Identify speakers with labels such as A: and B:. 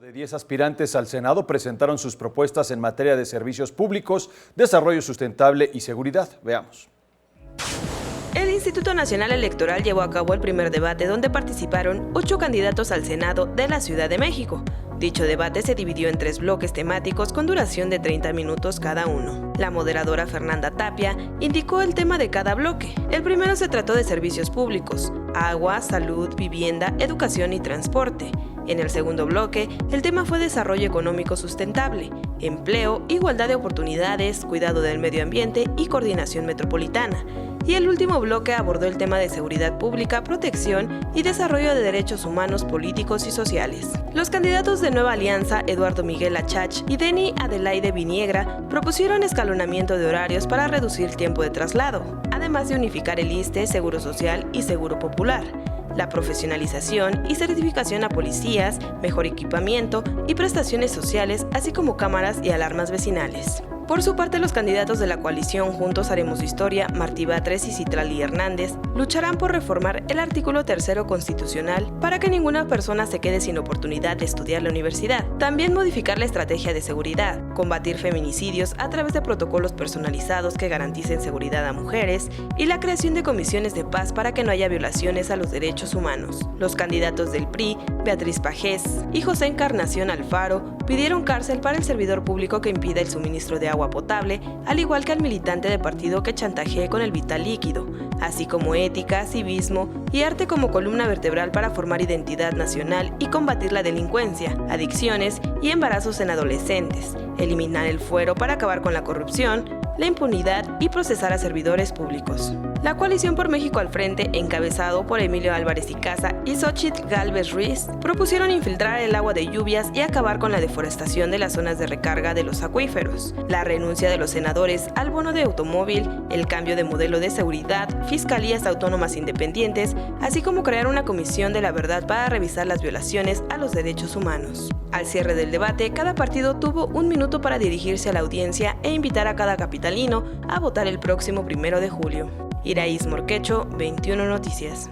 A: De 10 aspirantes al Senado presentaron sus propuestas en materia de servicios públicos, desarrollo sustentable y seguridad. Veamos.
B: El Instituto Nacional Electoral llevó a cabo el primer debate donde participaron 8 candidatos al Senado de la Ciudad de México. Dicho debate se dividió en 3 bloques temáticos con duración de 30 minutos cada uno. La moderadora Fernanda Tapia indicó el tema de cada bloque. El primero se trató de servicios públicos: agua, salud, vivienda, educación y transporte. En el segundo bloque, el tema fue desarrollo económico sustentable, empleo, igualdad de oportunidades, cuidado del medio ambiente y coordinación metropolitana. Y el último bloque abordó el tema de seguridad pública, protección y desarrollo de derechos humanos, políticos y sociales. Los candidatos de Nueva Alianza, Eduardo Miguel Achach y Deni Adelaide Viniegra, propusieron escalonamiento de horarios para reducir tiempo de traslado, además de unificar el ISSSTE, Seguro Social y Seguro Popular, la profesionalización y certificación a policías, mejor equipamiento y prestaciones sociales, así como cámaras y alarmas vecinales. Por su parte, los candidatos de la coalición Juntos Haremos Historia, Martí Batres y Citlali Hernández, lucharán por reformar el artículo 3º constitucional para que ninguna persona se quede sin oportunidad de estudiar la universidad. También modificar la estrategia de seguridad, combatir feminicidios a través de protocolos personalizados que garanticen seguridad a mujeres y la creación de comisiones de paz para que no haya violaciones a los derechos humanos. Los candidatos del PRI, Beatriz Pajés y José Encarnación Alfaro, pidieron cárcel para el servidor público que impida el suministro de agua potable, al igual que al militante de partido que chantajee con el vital líquido, así como ética, civismo y arte como columna vertebral para formar identidad nacional y combatir la delincuencia, adicciones y embarazos en adolescentes, eliminar el fuero para acabar con la corrupción, la impunidad y procesar a servidores públicos. La coalición por México al Frente, encabezado por Emilio Álvarez y Casa y Xóchitl Gálvez Ruiz, propusieron infiltrar el agua de lluvias y acabar con la deforestación de las zonas de recarga de los acuíferos, la renuncia de los senadores al bono de automóvil, el cambio de modelo de seguridad, fiscalías autónomas independientes, así como crear una comisión de la verdad para revisar las violaciones a los derechos humanos. Al cierre del debate, cada partido tuvo 1 minuto para dirigirse a la audiencia e invitar a cada capitalino a votar el próximo 1 de julio. Iraís Morquecho, 21 Noticias.